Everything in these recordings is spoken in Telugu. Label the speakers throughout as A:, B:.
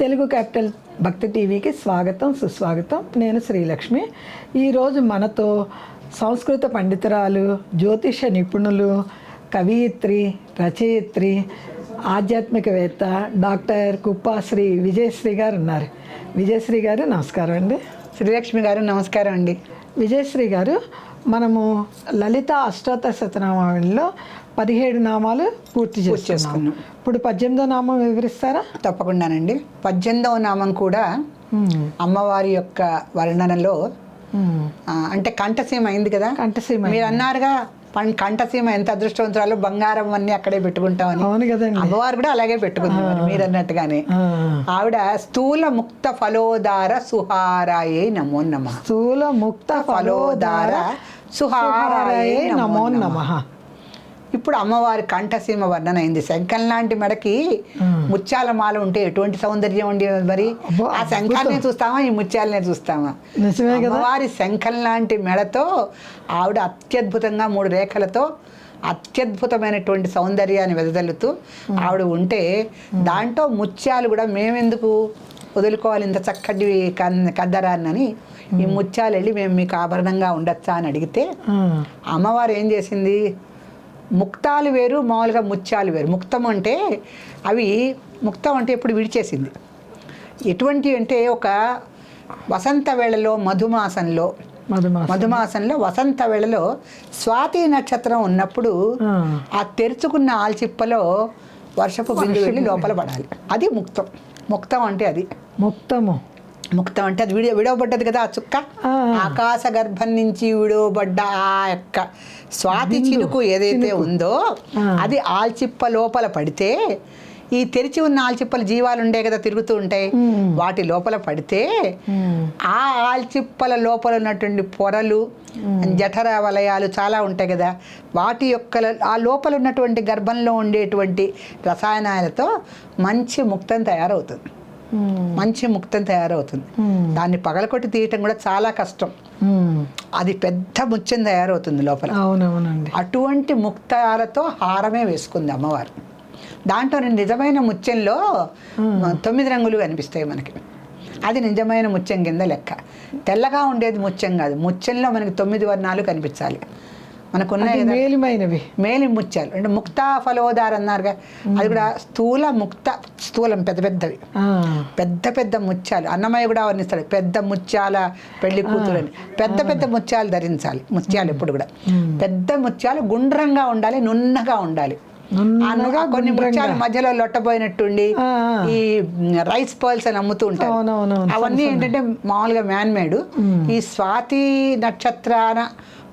A: తెలుగు క్యాపిటల్ భక్తి టీవీకి స్వాగతం సుస్వాగతం. నేను శ్రీలక్ష్మి. ఈరోజు మనతో సంస్కృత పండితురాలు, జ్యోతిష నిపుణులు, కవయిత్రి, రచయిత్రి, ఆధ్యాత్మికవేత్త డాక్టర్ కుప్పాశ్రీ విజయశ్రీ గారు ఉన్నారు. విజయశ్రీ గారు నమస్కారం అండి.
B: శ్రీలక్ష్మి గారు నమస్కారం అండి.
A: విజయశ్రీ గారు, మనము లలిత అష్టోత్తర శతనామావళిలో 17 నామాలు పూర్తి చేసుకున్నాం. ఇప్పుడు 18వ నామం వివరిస్తారా?
B: తప్పకుండానండి. 18వ నామం కూడా అమ్మవారి యొక్క వర్ణనలో అంటే కంఠసీమ అయింది కదా.
A: కంఠసీమ
B: మీరు అన్నారుగా, కంఠసీమ ఎంత అదృష్టవంతురాలు, బంగారం అన్ని అక్కడే పెట్టుకుంటామని.
A: అవును కదండి.
B: అమ్మవారు కూడా అలాగే పెట్టుకుంది మీరు అన్నట్టుగానే. ఆవిడ స్థూల ముక్త ఫలోదార సుహారాయే నమో నమః.
A: స్థూల ముక్త ఫలోదార సుహారాయే నమో నమః.
B: ఇప్పుడు అమ్మవారి కంఠసీమ వర్ణన అయింది. శంఖం లాంటి మెడకి ముత్యాల మాల ఉంటే ఎటువంటి సౌందర్యం ఉండి, మరి ఆ శంఖాన్ని చూస్తామా, ఈ ముత్యాలనే చూస్తామా? అమ్మవారి శంఖం లాంటి మెడతో ఆవిడ అత్యద్భుతంగా 3 రేఖలతో అత్యద్భుతమైనటువంటి సౌందర్యాన్ని వెదజల్లుతూ ఆవిడ ఉంటే, దాంట్లో ముత్యాలు కూడా మేమెందుకు వదులుకోవాలి ఇంత చక్కటి కద్దరాన్నని, ఈ ముత్యాలు వెళ్ళి మేము మీకు ఆభరణంగా ఉండొచ్చా అని అడిగితే అమ్మవారు ఏం చేసింది, ముక్తాలు వేరు, మామూలుగా ముత్యాలు వేరు. ముక్తం అంటే ముక్తం అంటే ఇప్పుడు విడిచేసింది. ఎటువంటి అంటే ఒక వసంత వేళలో మధుమాసంలో వసంత వేళలో స్వాతి నక్షత్రం ఉన్నప్పుడు ఆ తెరుచుకున్న ఆల్చిప్పలో వర్షపు బిందు వెళ్ళి లోపల పడాలి. అది ముక్తం. ముక్తం అంటే అది ముక్తం అంటే అది విడవబడ్డది కదా. ఆ చుక్క ఆకాశ గర్భం నుంచి విడవబడ్డ ఆ యొక్క స్వాతి చినుకు ఏదైతే ఉందో అది ఆల్చిప్ప లోపల పడితే, ఈ తెరిచి ఉన్న ఆల్చిప్పల జీవాలు ఉండే కదా, తిరుగుతూ ఉంటాయి, వాటి లోపల పడితే ఆ ఆల్చిప్పల లోపల ఉన్నటువంటి పొరలు, జఠర వలయాలు చాలా ఉంటాయి కదా, వాటి యొక్క ఆ లోపల ఉన్నటువంటి గర్భంలో ఉండేటువంటి రసాయనాలతో మంచి ముక్తం తయారవుతుంది. దాన్ని పగలకొట్టి తీయటం కూడా చాలా కష్టం. అది పెద్ద ముత్యం తయారవుతుంది లోపల.
A: అవునవునండి.
B: అటువంటి ముక్తాలతో హారమే వేసుకుంది అమ్మవారు. దాంట్లో నిజమైన ముత్యంలో 9 రంగులు కనిపిస్తాయి మనకి. అది నిజమైన ముత్యం కింద లెక్క. తెల్లగా ఉండేది ముత్యం కాదు. ముత్యంలో మనకి 9 వర్ణాలు కనిపించాలి. మనకున్నాయి మేలి ముత్యాలు అంటే ముక్తా ఫలోదార్ అన్నారుగా, అది కూడా స్థూలం పెద్ద పెద్ద ముత్యాలు. అన్నమయ్య కూడా వర్ణిస్తాడు, పెద్ద ముత్యాల పెళ్లి కూతురని. పెద్ద ముత్యాలు ధరించాలి. ముత్యాలు ఎప్పుడు కూడా పెద్ద ముత్యాలు గుండ్రంగా ఉండాలి, నున్నగా ఉండాలి. కొన్ని ముత్యాలు మధ్యలో లొట్టపోయినట్టుండి ఈ రైస్ పర్ల్స్ అని అమ్ముతూ ఉంటారు. అవన్నీ ఏంటంటే మామూలుగా మ్యాన్ మేడ్. ఈ స్వాతి నక్షత్రాన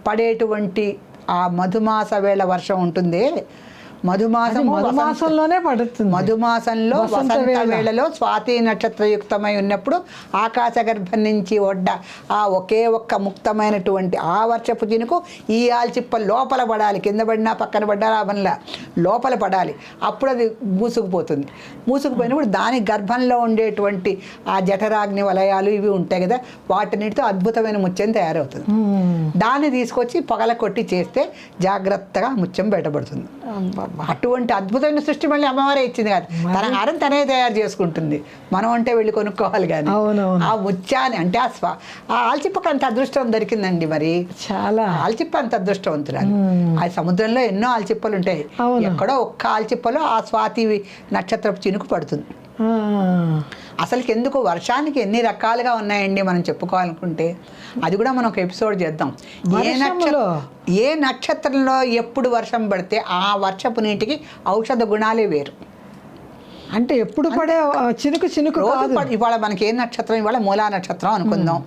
B: పడేటువంటి ఆ మధుమాస వేళ వర్షం ఉంటుంది.
A: మధుమాసంలోనే పడుతుంది.
B: మధుమాసంలో వసంత వేళలో స్వాతి నక్షత్రయుక్తమై ఉన్నప్పుడు ఆకాశ గర్భం నుంచి ఒడ్డ ఆ ఒకే ఒక్క ముక్తమైనటువంటి ఆ వర్షపు చినుకు ఈ ఆల్చిప్ప లోపల పడాలి. కింద పడినా పక్కన పడ్డా అవన్లా లోపల పడాలి. అప్పుడు అది మూసుకుపోతుంది. మూసుకుపోయినప్పుడు దాని గర్భంలో ఉండేటువంటి ఆ జఠరాగ్ని వలయాలు ఇవి ఉంటాయి కదా, వాటినిటితో అద్భుతమైన ముత్యం తయారవుతుంది. దాన్ని తీసుకొచ్చి పగల కొట్టి చేస్తే జాగ్రత్తగా ముత్యం బయటపడుతుంది. అటువంటి అద్భుతమైన సృష్టి మళ్ళీ అమ్మవారే ఇచ్చింది కాదు, తన హారం తనే తయారు చేసుకుంటుంది. మనం అంటే వెళ్ళి కొనుక్కోవాలి. కానీ ఆ ముత్యాన్ని అంటే ఆ ఆల్చిప్పకు అంత అదృష్టం దొరికిందండి. మరి చాలా ఆల్చిప్ప అంత అదృష్టవంతురాలు. ఆ సముద్రంలో ఎన్నో ఆల్చిప్పలు ఉంటాయి, ఎక్కడో ఒక్క ఆల్చిప్పలో ఆ స్వాతి నక్షత్రపు చినుకు పడుతుంది. అసలుకి ఎందుకు వర్షానికి ఎన్ని రకాలుగా ఉన్నాయండి మనం చెప్పుకోవాలనుకుంటే, అది కూడా మనం ఒక ఎపిసోడ్ చేద్దాం. ఏ నక్షత్రంలో ఎప్పుడు వర్షం పడితే ఆ వర్షపు నీటికి ఔషధ గుణాలే వేరు.
A: అంటే ఎప్పుడు పడే చినుకు
B: ఇవాళ మనకి ఏ నక్షత్రం, ఇవాళ మూలా నక్షత్రం అనుకుందాం.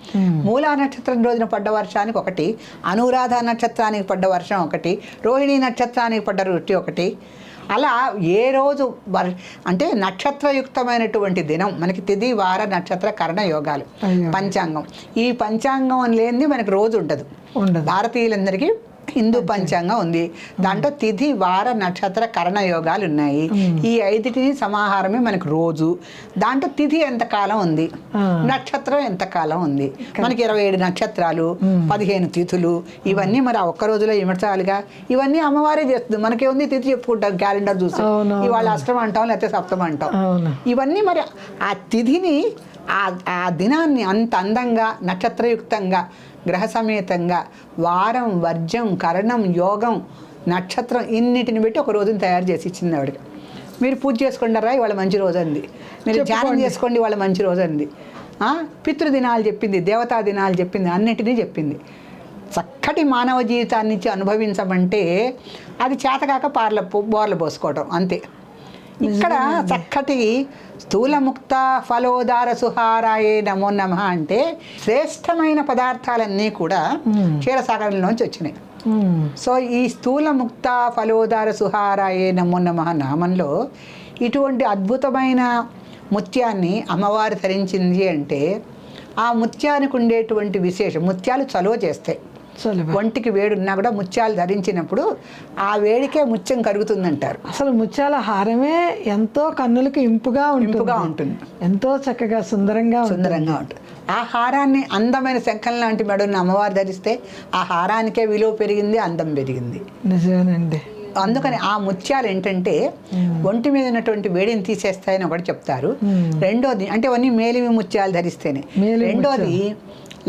B: మూలా నక్షత్రం రోజున పడ్డ వర్షానికి ఒకటి, అనురాధ నక్షత్రానికి పడ్డ వర్షం ఒకటి, రోహిణి నక్షత్రానికి పడ్డ రుచి ఒకటి. అలా ఏ రోజు అంటే నక్షత్రయుక్తమైనటువంటి దినం మనకి తిథి వార నక్షత్ర కరణ యోగాలు పంచాంగం. ఈ పంచాంగం అని లేనిది మనకి రోజు ఉండదు. భారతీయులందరికీ హిందూ పంచాంగం ఉంది. దాంట్లో తిథి వార నక్షత్ర కరణ యోగాలు ఉన్నాయి. ఈ 5టిని సమాహారమే మనకు రోజు. దాంట్లో తిథి ఎంతకాలం ఉంది, నక్షత్రం ఎంతకాలం ఉంది. మనకి 27 నక్షత్రాలు, 15 తిథులు, ఇవన్నీ మరి ఆ ఒక్క రోజులో ఇమర్చాలిగా. ఇవన్నీ అమ్మవారే చేస్తుంది. మనకేముంది, తిథి చెప్పుకుంటాం క్యాలెండర్ చూసి, ఇవాళ అష్టం అంటాం లేకపోతే సప్తమం అంటాం. ఇవన్నీ మరి ఆ తిథిని ఆ దినాన్ని అంత అందంగా నక్షత్రయుక్తంగా గ్రహ సమేతంగా వారం వర్జం కరణం యోగం నక్షత్రం ఇన్నిటిని పెట్టి ఒక రోజుని తయారు చేసి ఇచ్చింది ఆవిడకి. మీరు పూజ చేసుకుంటారా, ఇవాళ మంచి రోజు అంది. మీరు ధ్యానం చేసుకోండి, ఇవాళ మంచి రోజు అంది. పితృదినాలు చెప్పింది, దేవతా దినాలు చెప్పింది, అన్నిటినీ చెప్పింది. చక్కటి మానవ జీవితాన్ని ఇచ్చి అనుభవించమంటే అది చేతకాక బోర్లు పోసుకోవటం అంతే. ఇక్కడ చక్కటి స్థూలముక్త ఫలోదార సుహారాయే నమో నమః అంటే శ్రేష్టమైన పదార్థాలన్నీ కూడా క్షీరసాగరంలోంచి వచ్చినాయి. సో ఈ స్థూలముక్త ఫలోదార సుహారాయే నమో నమః నామంలో ఇటువంటి అద్భుతమైన ముత్యాన్ని అమ్మవారు ధరించింది అంటే ఆ ముత్యానికి ఉండేటువంటి విశేషం, ముత్యాలు చలువ చేస్తాయి. ఒంటికి వేడున్నా కూడా ముత్యాలు ధరించినప్పుడు ఆ వేడికే ముత్యం కరుగుతుందంటారు.
A: అసలు ముత్యాల హారమే ఎంతో కన్నులకు ఇంపుగా ఉంటుంది, ఎంతో చక్కగా సుందరంగా
B: ఉంటుంది. ఆ హారాన్ని అందమైన శంఖం లాంటి మెడను అమ్మవారు ధరిస్తే ఆ హారానికే విలువ పెరిగింది, అందం పెరిగింది.
A: నిజమేనండి.
B: అందుకని ఆ ముత్యాలు ఏంటంటే ఒంటి మీద ఉన్నటువంటి వేడిని తీసేస్తాయని ఒకటి చెప్తారు. రెండోది అంటే అవన్నీ మేలిమి ముత్యాలు ధరిస్తేనే. రెండోది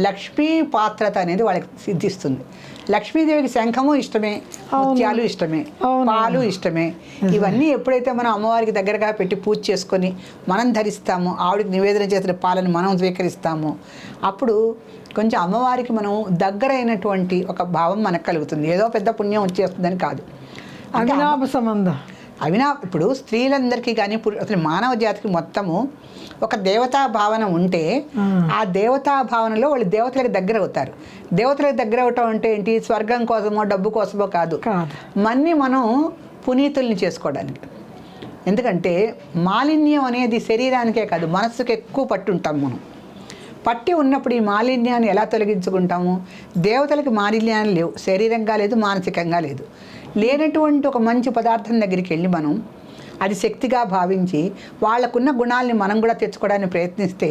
B: లక్ష్మీ పాత్రత అనేది వాళ్ళకి సిద్ధిస్తుంది. లక్ష్మీదేవికి శంఖము ఇష్టమే, ముత్యాలు ఇష్టమే, పాలు ఇష్టమే. ఇవన్నీ ఎప్పుడైతే మనం అమ్మవారికి దగ్గరగా పెట్టి పూజ చేసుకొని మనం ధరిస్తామో, ఆవిడకి నివేదన చేసిన పాలను మనం స్వీకరిస్తామో, అప్పుడు కొంచెం అమ్మవారికి మనం దగ్గరైనటువంటి ఒక భావం మనకు కలుగుతుంది. ఏదో పెద్ద పుణ్యం వచ్చేస్తుందని కాదు.
A: అవినాభ సంబంధం.
B: ఇప్పుడు స్త్రీలందరికీ కానీ అసలు మానవ జాతికి మొత్తము ఒక దేవతా భావన ఉంటే ఆ దేవతా భావనలో వాళ్ళు దేవతలకు దగ్గర అవుతారు. దేవతలకు దగ్గర అవటం అంటే ఏంటి, స్వర్గం కోసమో డబ్బు కోసమో కాదు, మనం పునీతుల్ని చేసుకోవడానికి. ఎందుకంటే మాలిన్యం అనేది శరీరానికే కాదు మనస్సుకి ఎక్కువ పట్టుంటాం. మనం పట్టి ఉన్నప్పుడు ఈ మాలిన్యాన్ని ఎలా తొలగించుకుంటాము? దేవతలకి మాలిన్యాన్ని లేవు, శరీరంగా లేదు, మానసికంగా లేదు. లేనటువంటి ఒక మంచి పదార్థం దగ్గరికి వెళ్ళి మనం అది శక్తిగా భావించి వాళ్ళకున్న గుణాలని మనం కూడా తెచ్చుకోవడానికి ప్రయత్నిస్తే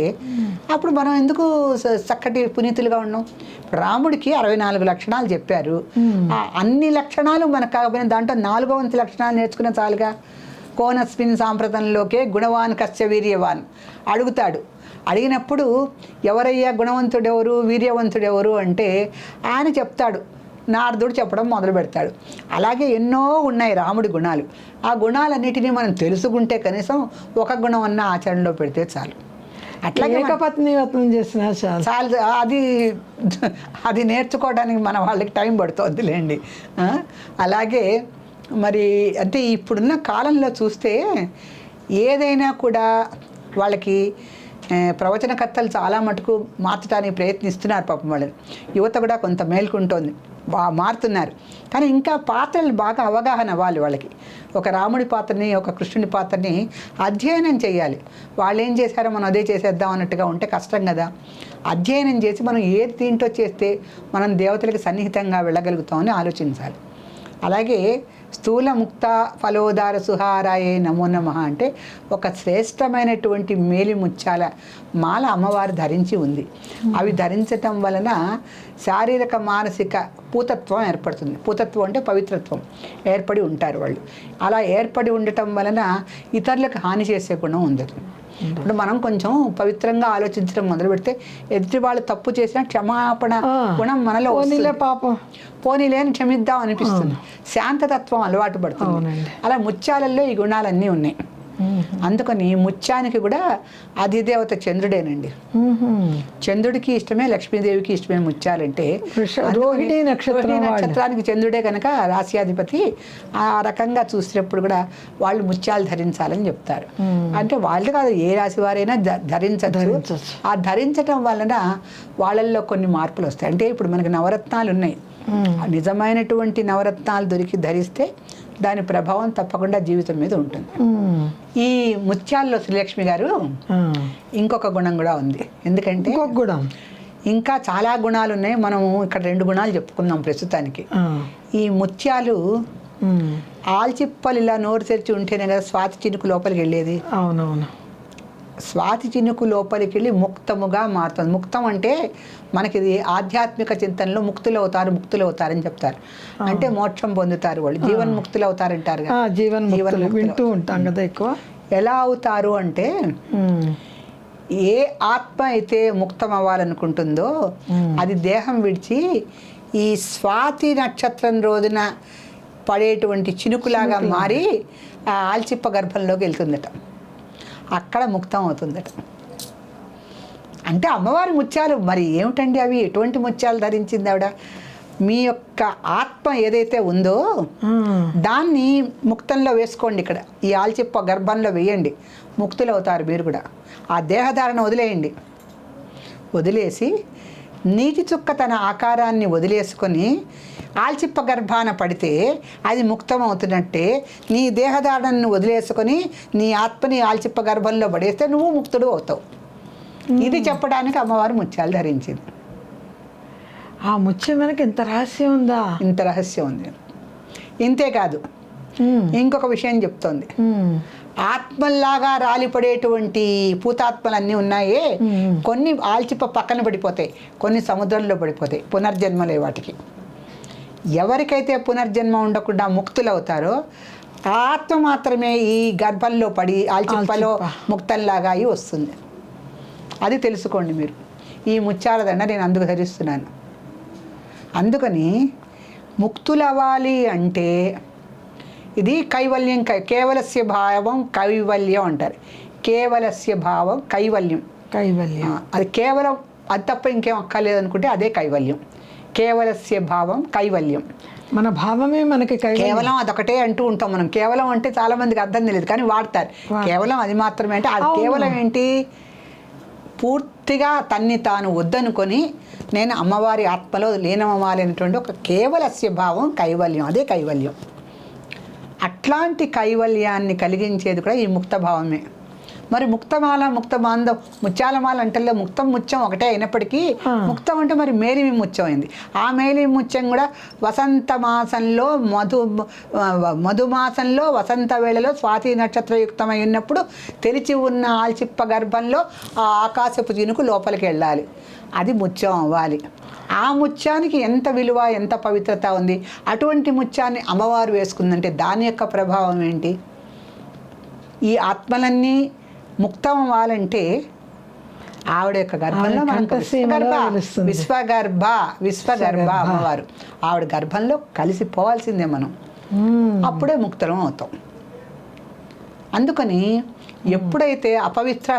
B: అప్పుడు మనం ఎందుకు చక్కటి పునీతులుగా ఉన్నాం? రాముడికి 64 లక్షణాలు చెప్పారు. ఆ అన్ని లక్షణాలు మనకు కాకపోయినా దాంట్లో 4వ వంతు లక్షణాలు నేర్చుకున్న చాలుగా. కోనస్మిన్ సాంప్రతంలోకే గుణవాన్ కశ్చ వీర్యవాన్ అడుగుతాడు. అడిగినప్పుడు ఎవరయ్యా గుణవంతుడెవరు, వీర్యవంతుడెవరు అంటే ఆయన చెప్తాడు. నారదుడు చెప్పడం మొదలు పెడతాడు. అలాగే ఎన్నో ఉన్నాయి రాముడి గుణాలు. ఆ గుణాలన్నిటినీ మనం తెలుసుకుంటే కనీసం ఒక గుణం అన్న ఆచరణలో పెడితే చాలు.
A: అట్లాగే ఏకపత్నివ్రతం చేసిన
B: చాలు. అది నేర్చుకోవడానికి మన వాళ్ళకి టైం పడుతుందిలేండి. అలాగే మరి అంటే ఇప్పుడున్న కాలంలో చూస్తే ఏదైనా కూడా వాళ్ళకి ప్రవచనకర్తలు చాలా మటుకు మార్చడానికి ప్రయత్నిస్తున్నారు. పాపం వాళ్ళని యువత కూడా కొంత మేల్కుంటోంది, మారుతున్నారు. కానీ ఇంకా పాత్రలు బాగా అవగాహన అవ్వాలి వాళ్ళకి. ఒక రాముడి పాత్రని, ఒక కృష్ణుడి పాత్రని అధ్యయనం చేయాలి. వాళ్ళు ఏం చేశారో మనం అదే చేసేద్దాం అన్నట్టుగా ఉంటే కష్టం కదా. అధ్యయనం చేసి మనం ఏది దీంట్లో చేస్తే మనం దేవతలకి సన్నిహితంగా వెళ్ళగలుగుతామని ఆలోచించాలి. అలాగే స్థూల ముక్త ఫలోదార సుహారాయే నమో నమః అంటే ఒక శ్రేష్టమైనటువంటి మేలి ముత్యాల మాల అమ్మవారు ధరించి ఉంది. అవి ధరించటం వలన శారీరక మానసిక పూతత్వం ఏర్పడుతుంది. పూతత్వం అంటే పవిత్రత్వం ఏర్పడి ఉంటారు వాళ్ళు. అలా ఏర్పడి ఉండటం వలన ఇతరులకు హాని చేసే గుణం ఉండదు. ఇప్పుడు మనం కొంచెం పవిత్రంగా ఆలోచించడం మొదలు పెడితే ఎదుటి వాళ్ళు తప్పు చేసిన క్షమాపణ గుణం మనలో
A: పాపం
B: పోనీలేని క్షమిద్దాం అనిపిస్తుంది. శాంతతత్వం అలవాటు పడుతుంది. అలా ముత్యాలలో ఈ గుణాలన్నీ ఉన్నాయి. అందుకని ముత్యానికి కూడా అధిదేవత చంద్రుడేనండి. చంద్రుడికి ఇష్టమే, లక్ష్మీదేవికి ఇష్టమే ముత్యాలంటే.
A: రోహిణి
B: నక్షత్రానికి చంద్రుడే కనుక రాశ్యాధిపతి. ఆ రకంగా చూసినప్పుడు కూడా వాళ్ళు ముత్యాలు ధరించాలని చెప్తారు. అంటే వాళ్ళు కాదు, ఏ రాశి వారైనా ధరించచ్చు. ఆ ధరించటం వలన వాళ్ళల్లో కొన్ని మార్పులు వస్తాయి. అంటే ఇప్పుడు మనకి నవరత్నాలు ఉన్నాయి. నిజమైనటువంటి నవరత్నాలు దొరికి ధరిస్తే దాని ప్రభావం తప్పకుండా జీవితం మీద ఉంటుంది. ఈ ముత్యాల్లో శ్రీలక్ష్మి గారు ఇంకొక గుణం కూడా ఉంది. ఎందుకంటే ఇంకా చాలా గుణాలు ఉన్నాయి. మనము ఇక్కడ 2 గుణాలు చెప్పుకుందాం ప్రస్తుతానికి. ఈ ముత్యాలు ఆల్చిప్పలు ఇలా నోరు తెరిచి ఉంటేనే కదా స్వాతి చినుకు లోపలికి వెళ్ళేది.
A: అవునవును.
B: స్వాతి చినుకు లోపలికి వెళ్ళి ముక్తముగా మారుతుంది. ముక్తం అంటే మనకి ఇది ఆధ్యాత్మిక చింతనలో ముక్తులు అవుతారని చెప్తారు. అంటే మోక్షం పొందుతారు వాళ్ళు, జీవన్ముక్తులు అవుతారంటారు కదా.
A: జీవన్ముక్తులు వింటూ ఉంటాం కదా ఎక్కువ.
B: ఎలా అవుతారు అంటే ఏ ఆత్మ అయితే ముక్తం అవ్వాలనుకుంటుందో అది దేహం విడిచి ఈ స్వాతి నక్షత్రం రోజున పడేటువంటి చినుకులాగా మారి ఆ ఆల్చిప్ప గర్భంలోకి వెళ్తుందట. అక్కడ ముక్తం అవుతుందట. అంటే అమ్మవారి ముత్యాలు మరి ఏమిటండి అవి? ఎటువంటి ముత్యాలు ధరించింది ఆవిడ? మీ యొక్క ఆత్మ ఏదైతే ఉందో దాన్ని ముక్తంలో వేసుకోండి. ఇక్కడ ఈ ఆల్చిప్ప గర్భంలో వేయండి, ముక్తులు అవుతారు మీరు కూడా. ఆ దేహధారణ వదిలేయండి. వదిలేసి నీటి చుక్క తన ఆకారాన్ని వదిలేసుకొని ఆల్చిప్ప గర్భాన పడితే అది ముక్తం అవుతున్నట్టే, నీ దేహధారణను వదిలేసుకొని నీ ఆత్మని ఆల్చిప్ప గర్భంలో పడేస్తే నువ్వు ముక్తుడు అవుతావు. ఇది చెప్పడానికి అమ్మవారు ముత్యాలు ధరించింది.
A: ఆ ముత్యం వెనక ఇంత రహస్యం ఉందా?
B: ఇంత రహస్యం ఉంది. ఇంతేకాదు, ఇంకొక విషయం చెప్తోంది. ఆత్మల్లాగా రాలిపడేటువంటి పూతాత్మలన్నీ ఉన్నాయే, కొన్ని ఆల్చిప్ప పక్కన పడిపోతాయి, కొన్ని సముద్రంలో పడిపోతాయి, పునర్జన్మలే వాటికి. ఎవరికైతే పునర్జన్మ ఉండకుండా ముక్తులు అవుతారో ఆ ఆత్మ మాత్రమే ఈ గర్భంలో పడి ఆల్చిప్పలో ముక్తంలాగా అయి వస్తుంది. అది తెలుసుకోండి మీరు. ఈ ముత్యాల దండ నేను అందుకు ధరిస్తున్నాను. అందుకని ముక్తులవ్వాలి అంటే ఇది కైవల్యం. కేవలస్య భావం కైవల్యం అంటారు. కేవలస్య భావం కైవల్యం. అది కేవలం, అది తప్ప ఇంకేం అక్కర్లేదు అనుకుంటే అదే కైవల్యం. కేవలస్య భావం కైవల్యం.
A: మన భావమే మనకి
B: కేవలం అదొకటే అంటూ ఉంటాం మనం. కేవలం అంటే చాలా మందికి అర్థం తెలియదు కానీ వాడతారు. కేవలం అది మాత్రమే అంటే అది కేవలం ఏంటి? పూర్తిగా తన్ని తాను వద్దనుకొని నేను అమ్మవారి ఆత్మలో లీనమవ్వాలి అనేటువంటి ఒక కేవలస్య భావం కైవల్యం. అదే కైవల్యం. అట్లాంటి కైవల్యాన్ని కలిగించేది కూడా ఈ ముక్త భావమే. మరి ముక్తమాల, ముక్తమాందం, ముత్యాలమాల అంటే ముత్యం ఒకటే అయినప్పటికీ ముక్తం అంటే మరి మేలిమి ముత్యం అయింది. ఆ మేలిమి ముత్యం కూడా వసంత మాసంలో మధుమాసంలో వసంత వేళలో స్వాతి నక్షత్రయుక్తమై ఉన్నప్పుడు తెరిచి ఉన్న ఆల్చిప్ప గర్భంలో ఆ ఆకాశపు చినుకు లోపలికి వెళ్ళాలి. అది ముత్యం అవ్వాలి. ఆ ముత్యానికి ఎంత విలువ, ఎంత పవిత్రత ఉంది. అటువంటి ముత్యాన్ని అమ్మవారు వేసుకుందంటే దాని యొక్క ప్రభావం ఏంటి? ఈ ఆత్మలన్నీ ముక్తం అవ్వాలంటే ఆవిడ యొక్క గర్భంలో విశ్వగర్భ అమ్మవారు ఆవిడ గర్భంలో కలిసిపోవాల్సిందే మనం. అప్పుడే ముక్తం అవుతాం. అందుకని ఎప్పుడైతే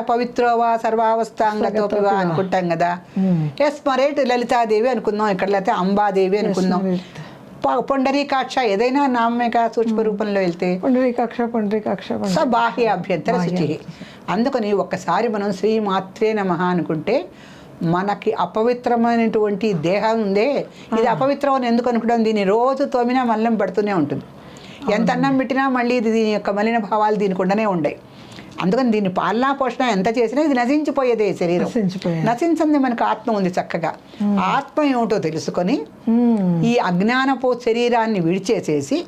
B: పవిత్రోవా సర్వావస్థాంగతోపివా అనుకుంటాం కదా, స్మరేట్ లలితాదేవి అనుకుందాం, ఇక్కడ లేకపోతే అంబాదేవి అనుకుందాం, పొండరీకాక్ష ఏదైనా నామేక సూక్ష్మ రూపంలో వెళ్తే స బాహ్య అభ్యంతర శుచి. అందుకని ఒక్కసారి మనం శ్రీమాత్రే నమః అనుకుంటే మనకి అపవిత్రమైనటువంటి దేహం ఉందే, ఇది అపవిత్రం అని ఎందుకు అనుకుంటాం? దీన్ని రోజు తోమినా మల్లం పడుతూనే ఉంటుంది. ఎంత అన్నం పెట్టినా మళ్ళీ దీని యొక్క మలిన భావాలు దీనికి ఉండనే ఉండయి. అందుకని దీన్ని పాలనా పోషణ ఎంత చేసినా ఇది నశించిపోయేదే. శరీరం నశించింది, మనకు ఆత్మ ఉంది. చక్కగా ఆత్మ ఏమిటో తెలుసుకొని ఈ అజ్ఞానపు శరీరాన్ని విడిచేసేసి,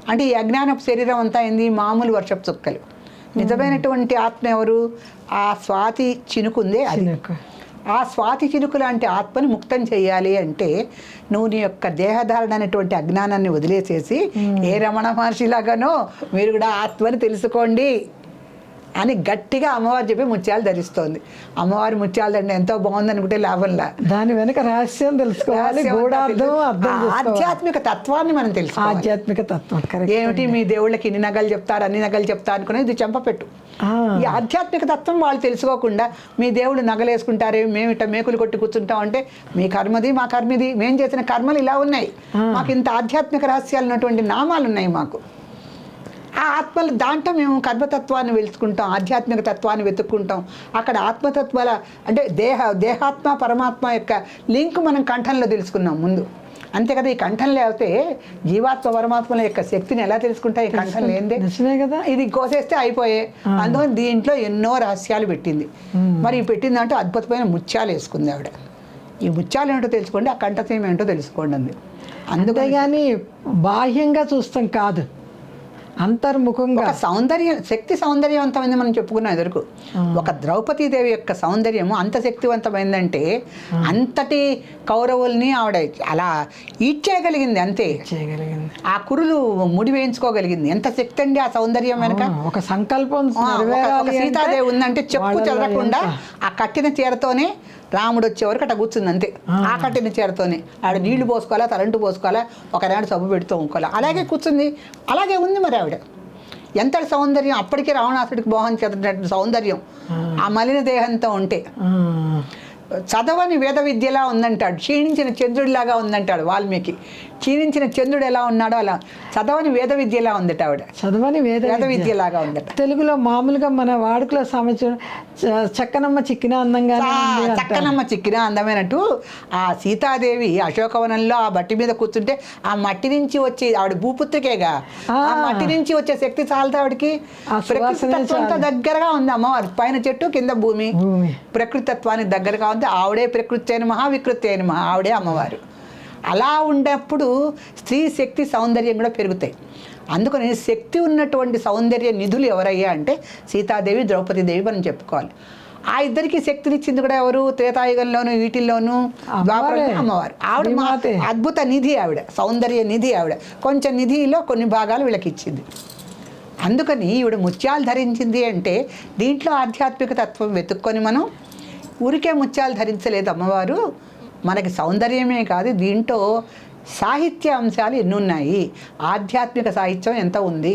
B: అంటే ఈ అజ్ఞానపు శరీరం అంతా ఏంది? మామూలు వర్షపు చుక్కలు. నిజమైనటువంటి ఆత్మ ఎవరు? ఆ స్వాతి చినుకుందే అది. ఆ స్వాతి చినుకు లాంటి ఆత్మని ముక్తం చేయాలి అంటే నువ్వు నీ యొక్క దేహధారణ అనేటువంటి అజ్ఞానాన్ని వదిలేసేసి ఏ రమణ మహర్షిలాగానో మీరు కూడా ఆత్మని తెలుసుకోండి అని గట్టిగా అమ్మవారు చెప్పి ముత్యాలు ధరిస్తోంది. అమ్మవారి ముత్యాలు దండ ఎంతో బాగుంది అనుకుంటే లాభంలా,
A: దాని వెనక రహస్యం తెలుసుకోవాలి.
B: ఆధ్యాత్మిక తత్వాన్ని మనం తెలుసుకోవాలి.
A: ఆధ్యాత్మిక తత్వం
B: ఏమిటి? మీ దేవుళ్ళకి ఇన్ని నగలు చెప్తారు, అన్ని నగలు చెప్తారు అనుకునేది ఇది చెంపపెట్టు. ఈ ఆధ్యాత్మిక తత్వం వాళ్ళు తెలుసుకోకుండా మీ దేవుడు నగలు వేసుకుంటారే, మేమిట మేకులు కొట్టి కూర్చుంటాం అంటే మీ కర్మది మా కర్మది, మేము చేసిన కర్మలు ఇలా ఉన్నాయి, మాకు ఇంత ఆధ్యాత్మిక రహస్యాలు ఉన్నటువంటి నామాలు ఉన్నాయి మాకు. ఆ ఆత్మలు దాంట్లో మేము కర్మతత్వాన్ని వెతుక్కుంటాం, ఆధ్యాత్మిక తత్వాన్ని వెతుక్కుంటాం. అక్కడ ఆత్మతత్వాల అంటే దేహాత్మ పరమాత్మ యొక్క లింక్ మనం కంఠంలో తెలుసుకున్నాం ముందు, అంతే కదా. ఈ కంఠం లేకపోతే జీవాత్మ పరమాత్మల యొక్క శక్తిని ఎలా తెలుసుకుంటాయి? ఈ కంఠం లేదే
A: కదా.
B: ఇది కోసేస్తే అయిపోయే. అందుకని దీంట్లో ఎన్నో రహస్యాలు పెట్టింది. మరి పెట్టిందంటే అద్భుతమైన ముత్యాలు వేసుకుంది ఆవిడ. ఈ ముత్యాలు ఏంటో తెలుసుకోండి, ఆ కంఠసీమ ఏంటో తెలుసుకోండి అంది.
A: అంతేగాని బాహ్యంగా చూస్తాం కాదు, అంతర్ముఖంగా.
B: ఒక సౌందర్యం, శక్తి సౌందర్యవంతమైంది మనం చెప్పుకున్నాం ఎదురుకు. ఒక ద్రౌపదీదేవి యొక్క సౌందర్యము అంత శక్తివంతమైందంటే అంతటి కౌరవుల్ని ఆవిడ అలా ఈడ్చేయగలిగింది, అంతే
A: చేయగలిగింది.
B: ఆ కురులు ముడి వేయించుకోగలిగింది. ఎంత శక్తి అండి ఆ సౌందర్యం వెనక.
A: ఒక సంకల్పం
B: ఒక సీతాదేవి ఉందంటే చెప్పు చెదరకుండా ఆ కట్టిన చీరతోనే రాముడు వచ్చే వరకు అట్లా కూర్చుంది అంతే. ఆ కట్టిన చీరతోనే ఆవిడ నీళ్లు పోసుకోవాలా, తలంటు పోసుకోవాలా, ఒకనాడు సబ్బు పెడుతూ ఉంకోవాలా, అలాగే కూర్చుంది, అలాగే ఉంది మరి ఆవిడ. ఎంత సౌందర్యం, అప్పటికే రావణాసుడికి మోహన్ చెందినటువంటి సౌందర్యం ఆ మలిన దేహంతో ఉంటే. చదవని వేద విద్యలా ఉందంటాడు, క్షీణించిన చంద్రుడిలాగా ఉందంటాడు వాల్మీకి. క్షీణించిన చంద్రుడు ఎలా ఉన్నాడో అలా చదవని వేద విద్యలా ఉందట ఆవిడ,
A: చదవని వేద
B: విద్యలాగా ఉందట.
A: తెలుగులో మామూలుగా మన వాడుకలో సంవత్సరం చక్కనమ్మ చిక్కిన అందంగా,
B: చక్కనమ్మ చిక్కిన అందమైనట్టు ఆ సీతాదేవి అశోకవనంలో ఆ మట్టి మీద కూర్చుంటే ఆ మట్టి నుంచి వచ్చే, ఆవిడ భూపుత్రికేగా, ఆ మట్టి నుంచి వచ్చే శక్తి చాలదు ఆవిడకి. ప్రకృతి తత్వంతో దగ్గరగా ఉంది అమ్మవారు. పైన చెట్టు, కింద భూమి, ప్రకృతి తత్వానికి దగ్గరగా ఉంది. ఆవిడే ప్రకృతి అయిన మహా, వికృతి అయిన మహా, ఆవిడే అమ్మవారు. అలా ఉండేప్పుడు స్త్రీ శక్తి సౌందర్యం కూడా పెరుగుతాయి. అందుకని శక్తి ఉన్నటువంటి సౌందర్య నిధులు ఎవరయ్యా అంటే సీతాదేవి, ద్రౌపదీదేవి మనం చెప్పుకోవాలి. ఆ ఇద్దరికి శక్తినిచ్చింది కూడా ఎవరు? త్రేతాయుగంలోను వీటిల్లోనూ ద్వాపరంలో అమ్మవారు. ఆవిడ అద్భుత నిధి, ఆవిడ సౌందర్య నిధి. ఆవిడ కొంచెం నిధిలో కొన్ని భాగాలు వీళ్ళకి ఇచ్చింది. అందుకని ఈవిడ ముత్యాలు ధరించింది అంటే దీంట్లో ఆధ్యాత్మిక తత్వం వెతుక్కొని, మనం ఊరికే ముత్యాలు ధరించలేదు అమ్మవారు. మనకి సౌందర్యమే కాదు, దీంట్లో సాహిత్య అంశాలు ఎన్ని ఉన్నాయి, ఆధ్యాత్మిక సాహిత్యం ఎంత ఉంది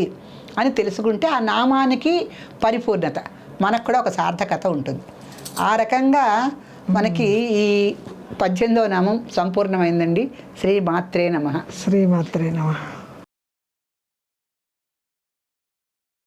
B: అని తెలుసుకుంటే ఆ నామానికి పరిపూర్ణత, మనకు కూడా ఒక సార్థకత ఉంటుంది. ఆ రకంగా మనకి ఈ 18వ నామం సంపూర్ణమైందండి. శ్రీమాత్రే నమః.
A: శ్రీమాత్రే నమః.